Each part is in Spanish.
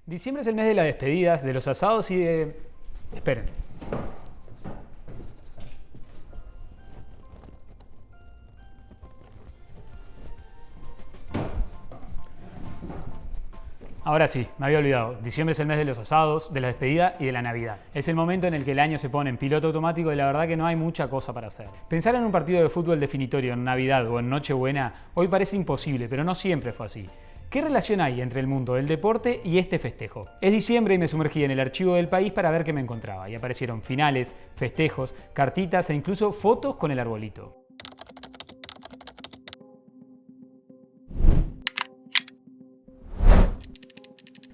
Diciembre es el mes de las despedidas, de los asados y de... Esperen. Ahora sí, me había olvidado. Diciembre es el mes de los asados, de la despedida y de la Navidad. Es el momento en el que el año se pone en piloto automático y la verdad que no hay mucha cosa para hacer. Pensar en un partido de fútbol definitorio en Navidad o en Nochebuena hoy parece imposible, pero no siempre fue así. ¿Qué relación hay entre el mundo del deporte y este festejo? Es diciembre y me sumergí en el archivo del país para ver qué me encontraba. Y aparecieron finales, festejos, cartitas e incluso fotos con el arbolito.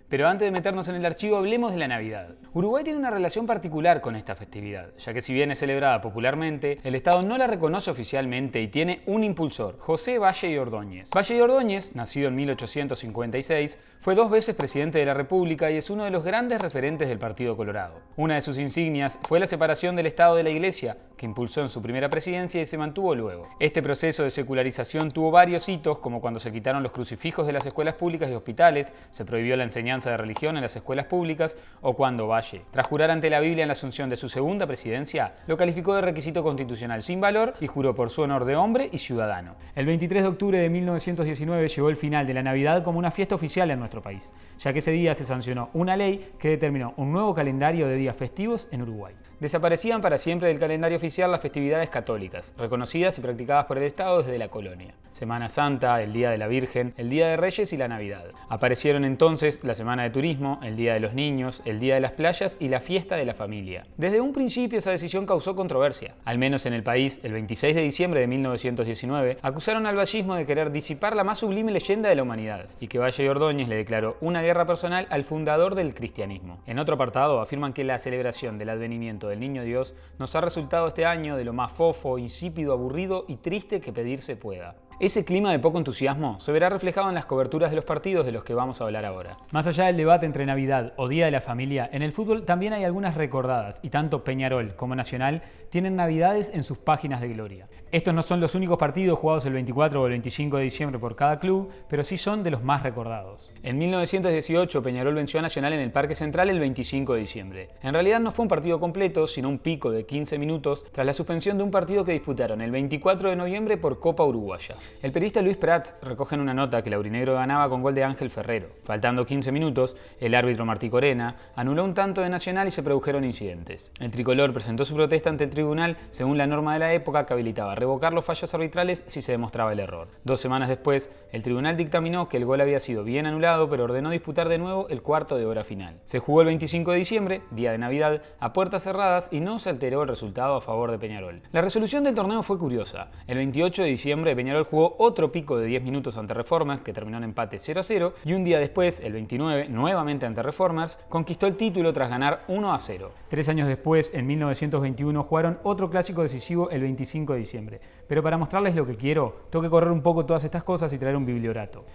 Pero antes de meternos en el archivo, hablemos de la Navidad. Uruguay tiene una relación particular con esta festividad, ya que si bien es celebrada popularmente, el Estado no la reconoce oficialmente y tiene un impulsor, José Valle y Ordóñez. Valle y Ordóñez, nacido en 1856, fue 2 veces presidente de la República y es uno de los grandes referentes del Partido Colorado. Una de sus insignias fue la separación del Estado de la Iglesia, que impulsó en su primera presidencia y se mantuvo luego. Este proceso de secularización tuvo varios hitos, como cuando se quitaron los crucifijos de las escuelas públicas y hospitales, se prohibió la enseñanza de religión en las escuelas públicas, o cuando Valle, tras jurar ante la Biblia en la asunción de su segunda presidencia, lo calificó de requisito constitucional sin valor y juró por su honor de hombre y ciudadano. El 23 de octubre de 1919 llegó el final de la Navidad como una fiesta oficial en nuestro país, ya que ese día se sancionó una ley que determinó un nuevo calendario de días festivos en Uruguay. Desaparecían para siempre del calendario oficial las festividades católicas, reconocidas y practicadas por el Estado desde la colonia. Semana Santa, el Día de la Virgen, el Día de Reyes y la Navidad. Aparecieron entonces la Semana de Turismo, el Día de los Niños, el Día de las Playas y la Fiesta de la Familia. Desde un principio esa decisión causó controversia. Al menos en el país, el 26 de diciembre de 1919, acusaron al vallismo de querer disipar la más sublime leyenda de la humanidad, y que Valle y Ordóñez le declaró una guerra personal al fundador del cristianismo. En otro apartado, afirman que la celebración del advenimiento del Niño Dios nos ha resultado este año de lo más fofo, insípido, aburrido y triste que pedirse pueda. Ese clima de poco entusiasmo se verá reflejado en las coberturas de los partidos de los que vamos a hablar ahora. Más allá del debate entre Navidad o Día de la Familia, en el fútbol también hay algunas recordadas y tanto Peñarol como Nacional tienen Navidades en sus páginas de gloria. Estos no son los únicos partidos jugados el 24 o el 25 de diciembre por cada club, pero sí son de los más recordados. En 1918 Peñarol venció a Nacional en el Parque Central el 25 de diciembre. En realidad no fue un partido completo, sino un pico de 15 minutos tras la suspensión de un partido que disputaron el 24 de noviembre por Copa Uruguaya. El periodista Luis Prats recoge en una nota que Laurinegro ganaba con gol de Ángel Ferrero. Faltando 15 minutos, el árbitro Martí Corena anuló un tanto de Nacional y se produjeron incidentes. El tricolor presentó su protesta ante el tribunal según la norma de la época que habilitaba revocar los fallos arbitrales si se demostraba el error. 2 semanas después, el tribunal dictaminó que el gol había sido bien anulado, pero ordenó disputar de nuevo el cuarto de hora final. Se jugó el 25 de diciembre, día de Navidad, a puertas cerradas y no se alteró el resultado a favor de Peñarol. La resolución del torneo fue curiosa. El 28 de diciembre Peñarol jugó otro pico de 10 minutos ante Reformers, que terminó en empate 0-0, y un día después, el 29, nuevamente ante Reformers, conquistó el título tras ganar 1-0. 3 años después, en 1921, jugaron otro clásico decisivo el 25 de diciembre. Pero para mostrarles lo que quiero, tengo que correr un poco todas estas cosas y traer un bibliorato.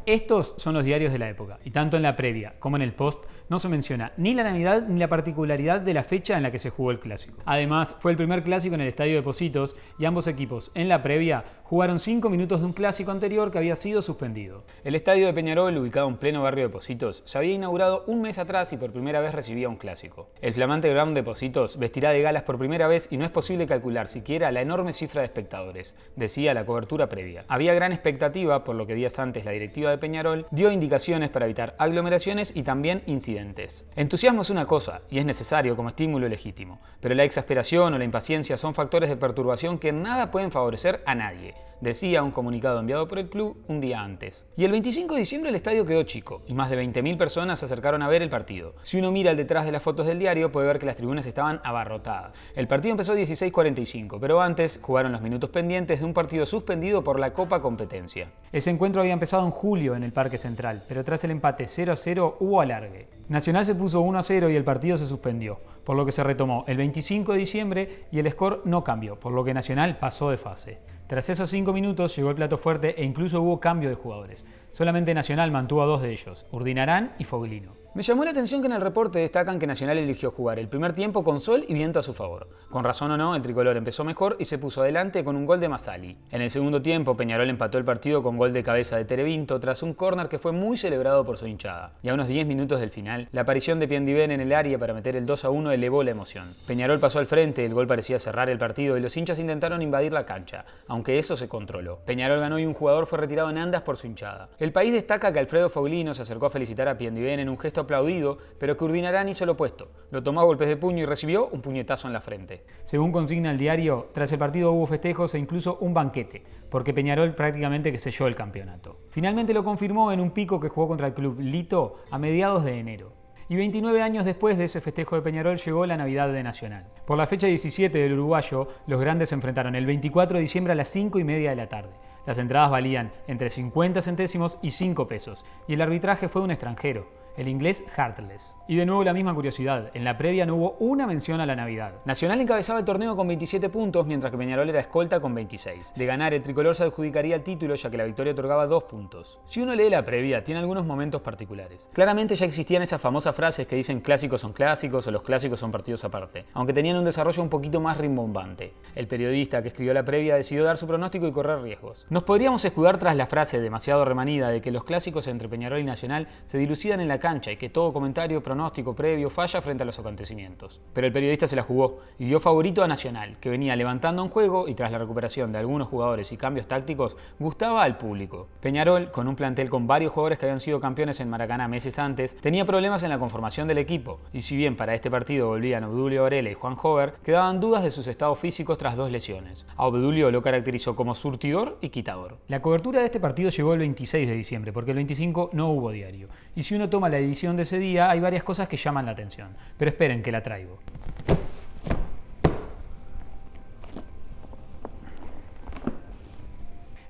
Estos son los diarios de la época, y tanto en la previa como en el post no se menciona ni la Navidad ni la particularidad de la fecha en la que se jugó el clásico. Además, fue el primer clásico en el Estadio de Pocitos y ambos equipos, en la previa, jugaron 5 minutos de un clásico anterior que había sido suspendido. El estadio de Peñarol, ubicado en pleno barrio de Pocitos, se había inaugurado un mes atrás y por primera vez recibía un clásico. El flamante ground de Pocitos vestirá de galas por primera vez y no es posible calcular siquiera la enorme cifra de espectadores, decía la cobertura previa. Había gran expectativa, por lo que días antes la directiva de Peñarol dio indicaciones para evitar aglomeraciones y también incidentes. Entusiasmo es una cosa y es necesario como estímulo legítimo, pero la exasperación o la impaciencia son factores de perturbación que en nada pueden favorecer a nadie, decía un comunicado enviado por el club un día antes. Y el 25 de diciembre el estadio quedó chico y más de 20.000 personas se acercaron a ver el partido. Si uno mira el detrás de las fotos del diario puede ver que las tribunas estaban abarrotadas. El partido empezó 16:45, pero antes jugaron los minutos pendientes de un partido suspendido por la Copa Competencia. Ese encuentro había empezado en julio en el Parque Central, pero tras el empate 0-0 hubo alargue. Nacional se puso 1-0 y el partido se suspendió, por lo que se retomó el 25 de diciembre y el score no cambió, por lo que Nacional pasó de fase. Tras esos 5 minutos llegó el plato fuerte e incluso hubo cambio de jugadores. Solamente Nacional mantuvo a 2 de ellos, Urdinarán y Foglino. Me llamó la atención que en el reporte destacan que Nacional eligió jugar el primer tiempo con sol y viento a su favor. Con razón o no, el tricolor empezó mejor y se puso adelante con un gol de Masali. En el segundo tiempo, Peñarol empató el partido con gol de cabeza de Terevinto tras un córner que fue muy celebrado por su hinchada. Y a unos 10 minutos del final, la aparición de Piendiven en el área para meter el 2-1 elevó la emoción. Peñarol pasó al frente, el gol parecía cerrar el partido y los hinchas intentaron invadir la cancha, aunque eso se controló. Peñarol ganó y un jugador fue retirado en andas por su hinchada. El país destaca que Alfredo Faulino se acercó a felicitar a Piendiven en un gesto aplaudido, pero que Urdinarán hizo lo opuesto. Lo tomó a golpes de puño y recibió un puñetazo en la frente. Según consigna el diario, tras el partido hubo festejos e incluso un banquete, porque Peñarol prácticamente que selló el campeonato. Finalmente lo confirmó en un pico que jugó contra el club Lito a mediados de enero. Y 29 años después de ese festejo de Peñarol llegó la Navidad de Nacional. Por la fecha 17 del uruguayo, los grandes se enfrentaron el 24 de diciembre a las 5:30 de la tarde. Las entradas valían entre 50 centésimos y 5 pesos, y el arbitraje fue un extranjero, el inglés Heartless. Y de nuevo la misma curiosidad, en la previa no hubo una mención a la Navidad. Nacional encabezaba el torneo con 27 puntos, mientras que Peñarol era escolta con 26. De ganar, el tricolor se adjudicaría el título, ya que la victoria otorgaba 2 puntos. Si uno lee la previa, tiene algunos momentos particulares. Claramente ya existían esas famosas frases que dicen clásicos son clásicos o los clásicos son partidos aparte, aunque tenían un desarrollo un poquito más rimbombante. El periodista que escribió la previa decidió dar su pronóstico y correr riesgos. Nos podríamos escudar tras la frase demasiado remanida de que los clásicos entre Peñarol y Nacional se dilucidan en la cancha y que todo comentario, pronóstico previo falla frente a los acontecimientos. Pero el periodista se la jugó y dio favorito a Nacional, que venía levantando un juego y tras la recuperación de algunos jugadores y cambios tácticos, gustaba al público. Peñarol, con un plantel con varios jugadores que habían sido campeones en Maracaná meses antes, tenía problemas en la conformación del equipo, y si bien para este partido volvían Obdulio Varela y Juan Hover, quedaban dudas de sus estados físicos tras 2 lesiones. A Obdulio lo caracterizó como surtidor y quitador. La cobertura de este partido llegó el 26 de diciembre, porque el 25 no hubo diario. Y si uno toma la edición de ese día, hay varias cosas que llaman la atención. Pero esperen que la traigo.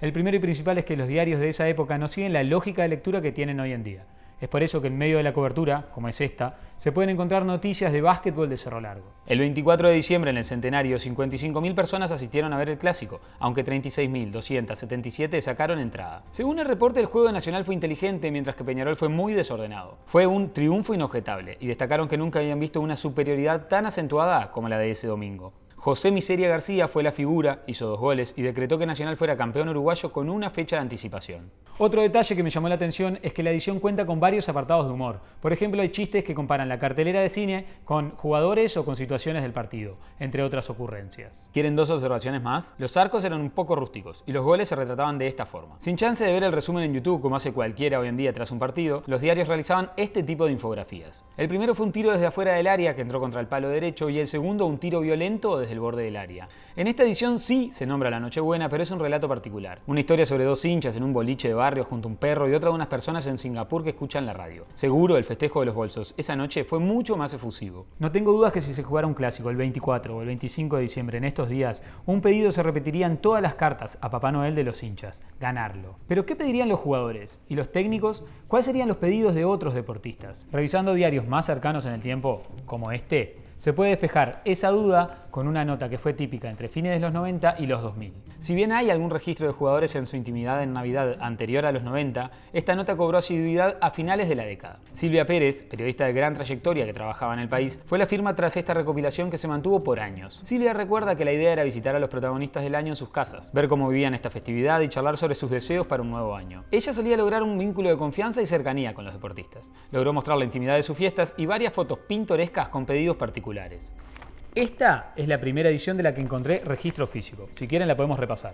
El primero y principal es que los diarios de esa época no siguen la lógica de lectura que tienen hoy en día. Es por eso que en medio de la cobertura, como es esta, se pueden encontrar noticias de básquetbol de Cerro Largo. El 24 de diciembre, en el centenario, 55.000 personas asistieron a ver el clásico, aunque 36.277 sacaron entrada. Según el reporte, el juego de Nacional fue inteligente, mientras que Peñarol fue muy desordenado. Fue un triunfo inobjetable, y destacaron que nunca habían visto una superioridad tan acentuada como la de ese domingo. José Miseria García fue la figura, hizo 2 goles y decretó que Nacional fuera campeón uruguayo con una fecha de anticipación. Otro detalle que me llamó la atención es que la edición cuenta con varios apartados de humor. Por ejemplo, hay chistes que comparan la cartelera de cine con jugadores o con situaciones del partido, entre otras ocurrencias. ¿Quieren 2 observaciones más? Los arcos eran un poco rústicos y los goles se retrataban de esta forma. Sin chance de ver el resumen en YouTube como hace cualquiera hoy en día tras un partido, los diarios realizaban este tipo de infografías. El primero fue un tiro desde afuera del área que entró contra el palo derecho y el segundo un tiro violento desde el borde del área. En esta edición sí se nombra la Nochebuena, pero es un relato particular. Una historia sobre 2 hinchas en un boliche de barrio junto a un perro y otra de unas personas en Singapur que escuchan la radio. Seguro el festejo de los bolsos esa noche fue mucho más efusivo. No tengo dudas que si se jugara un clásico el 24 o el 25 de diciembre en estos días, un pedido se repetiría en todas las cartas a Papá Noel de los hinchas: ganarlo. Pero ¿qué pedirían los jugadores? ¿Y los técnicos? ¿Cuáles serían los pedidos de otros deportistas? Revisando diarios más cercanos en el tiempo, como este, se puede despejar esa duda con una nota que fue típica entre fines de los 90 y los 2000. Si bien hay algún registro de jugadores en su intimidad en Navidad anterior a los 90, esta nota cobró asiduidad a finales de la década. Silvia Pérez, periodista de gran trayectoria que trabajaba en El País, fue la firma tras esta recopilación que se mantuvo por años. Silvia recuerda que la idea era visitar a los protagonistas del año en sus casas, ver cómo vivían esta festividad y charlar sobre sus deseos para un nuevo año. Ella solía lograr un vínculo de confianza y cercanía con los deportistas. Logró mostrar la intimidad de sus fiestas y varias fotos pintorescas con pedidos particulares. Esta es la primera edición de la que encontré registro físico. Si quieren la podemos repasar.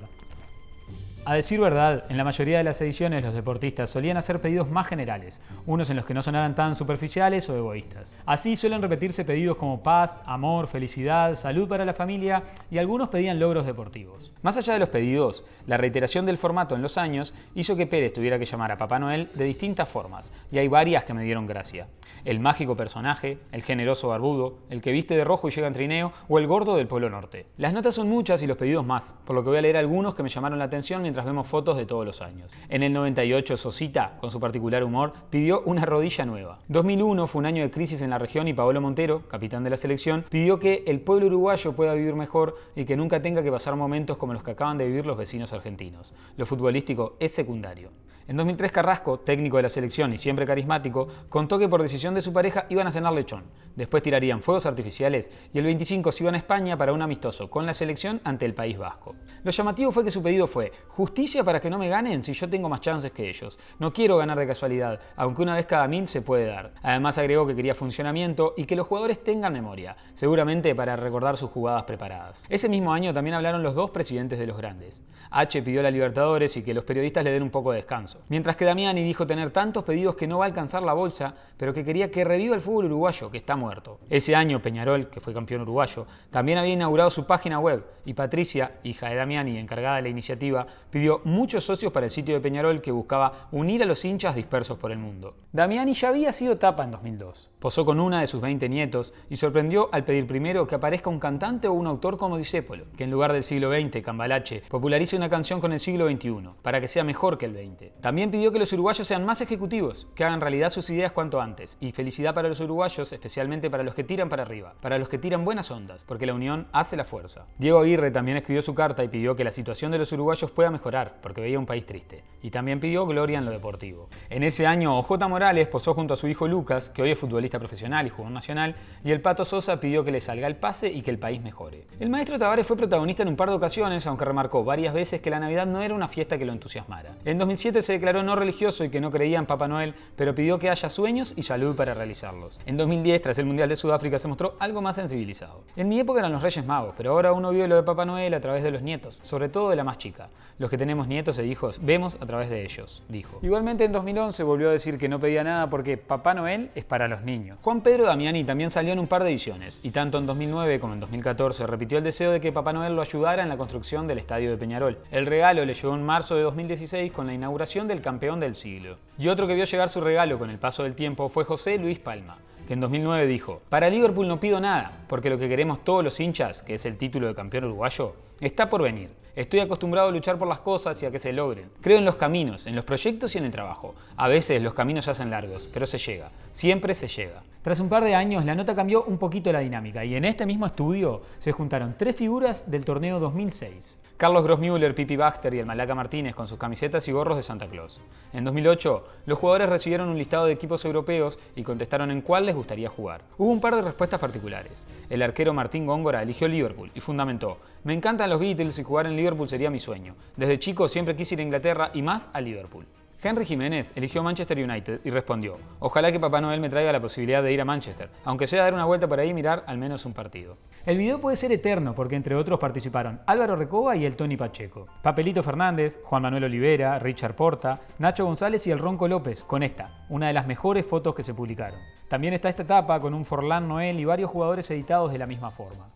A decir verdad, en la mayoría de las ediciones los deportistas solían hacer pedidos más generales, unos en los que no sonaran tan superficiales o egoístas. Así suelen repetirse pedidos como paz, amor, felicidad, salud para la familia y algunos pedían logros deportivos. Más allá de los pedidos, la reiteración del formato en los años hizo que Pérez tuviera que llamar a Papá Noel de distintas formas, y hay varias que me dieron gracia. El mágico personaje, el generoso barbudo, el que viste de rojo y llega en trineo o el gordo del Polo Norte. Las notas son muchas y los pedidos más, por lo que voy a leer algunos que me llamaron la atención mientras vemos fotos de todos los años. En el 98, Sosita, con su particular humor, pidió una rodilla nueva. 2001 fue un año de crisis en la región y Paolo Montero, capitán de la selección, pidió que el pueblo uruguayo pueda vivir mejor y que nunca tenga que pasar momentos como los que acaban de vivir los vecinos argentinos. Lo futbolístico es secundario. En 2003 Carrasco, técnico de la selección y siempre carismático, contó que por decisión de su pareja iban a cenar lechón. Después tirarían fuegos artificiales y el 25 se iban a España para un amistoso con la selección ante el País Vasco. Lo llamativo fue que su pedido fue: justicia para que no me ganen si yo tengo más chances que ellos. No quiero ganar de casualidad, aunque una vez cada 1000 se puede dar. Además agregó que quería funcionamiento y que los jugadores tengan memoria, seguramente para recordar sus jugadas preparadas. Ese mismo año también hablaron los dos presidentes de los grandes. H pidió la Libertadores y que los periodistas le den un poco de descanso. Mientras que Damiani dijo tener tantos pedidos que no va a alcanzar la bolsa, pero que quería que reviva el fútbol uruguayo, que está muerto. Ese año Peñarol, que fue campeón uruguayo, también había inaugurado su página web y Patricia, hija de Damiani, encargada de la iniciativa, pidió muchos socios para el sitio de Peñarol que buscaba unir a los hinchas dispersos por el mundo. Damiani ya había sido tapa en 2002. Posó con una de sus 20 nietos y sorprendió al pedir primero que aparezca un cantante o un autor como Discépolo, que en lugar del siglo XX, Cambalache, popularice una canción con el siglo XXI, para que sea mejor que el XX. También pidió que los uruguayos sean más ejecutivos, que hagan realidad sus ideas cuanto antes, y felicidad para los uruguayos, especialmente para los que tiran para arriba, para los que tiran buenas ondas, porque la unión hace la fuerza. Diego Aguirre también escribió su carta y pidió que la situación de los uruguayos pueda mejorar, porque veía un país triste, y también pidió gloria en lo deportivo. En ese año, J. Morales posó junto a su hijo Lucas, que hoy es futbolista profesional y jugador nacional, y el Pato Sosa pidió que le salga el pase y que el país mejore. El maestro Tavares fue protagonista en un par de ocasiones, aunque remarcó varias veces que la Navidad no era una fiesta que lo entusiasmara. En 2007 se declaró no religioso y que no creía en Papá Noel, pero pidió que haya sueños y salud para realizarlos. En 2010, tras el Mundial de Sudáfrica, se mostró algo más sensibilizado. En mi época eran los Reyes Magos, pero ahora uno vive lo de Papá Noel a través de los nietos, sobre todo de la más chica. Los que tenemos nietos e hijos vemos a través de ellos, dijo. Igualmente en 2011 volvió a decir que no pedía nada porque Papá Noel es para los niños. Juan Pedro Damiani también salió en un par de ediciones, y tanto en 2009 como en 2014 repitió el deseo de que Papá Noel lo ayudara en la construcción del estadio de Peñarol. El regalo le llegó en marzo de 2016 con la inauguración del campeón del siglo. Y otro que vio llegar su regalo con el paso del tiempo fue José Luis Palma, que en 2009 dijo: para Liverpool no pido nada, porque lo que queremos todos los hinchas, que es el título de campeón uruguayo, está por venir. Estoy acostumbrado a luchar por las cosas y a que se logren. Creo en los caminos, en los proyectos y en el trabajo. A veces los caminos se hacen largos, pero se llega. Siempre se llega. Tras un par de años, la nota cambió un poquito la dinámica y en este mismo estudio se juntaron 3 figuras del torneo 2006. Carlos Grossmüller, Pipi Baxter y el Malaca Martínez con sus camisetas y gorros de Santa Claus. En 2008, los jugadores recibieron un listado de equipos europeos y contestaron en cuál les gustaría jugar. Hubo un par de respuestas particulares. El arquero Martín Góngora eligió Liverpool y fundamentó: me encantan los Beatles y jugar en Liverpool sería mi sueño. Desde chico siempre quise ir a Inglaterra y más a Liverpool. Henry Jiménez eligió Manchester United y respondió: ojalá que Papá Noel me traiga la posibilidad de ir a Manchester, aunque sea dar una vuelta por ahí y mirar al menos un partido. El video puede ser eterno porque entre otros participaron Álvaro Recoba y el Tony Pacheco, Papelito Fernández, Juan Manuel Olivera, Richard Porta, Nacho González y el Ronco López, con esta, una de las mejores fotos que se publicaron. También está esta etapa con un Forlán Noel y varios jugadores editados de la misma forma.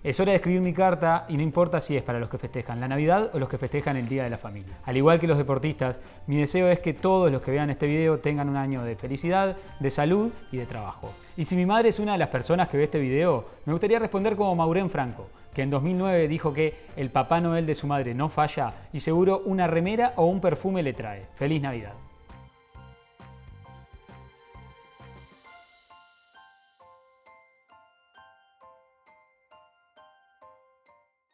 Es hora de escribir mi carta y no importa si es para los que festejan la Navidad o los que festejan el Día de la Familia. Al igual que los deportistas, mi deseo es que todos los que vean este video tengan un año de felicidad, de salud y de trabajo. Y si mi madre es una de las personas que ve este video, me gustaría responder como Maureen Franco, que en 2009 dijo que el Papá Noel de su madre no falla y seguro una remera o un perfume le trae. ¡Feliz Navidad!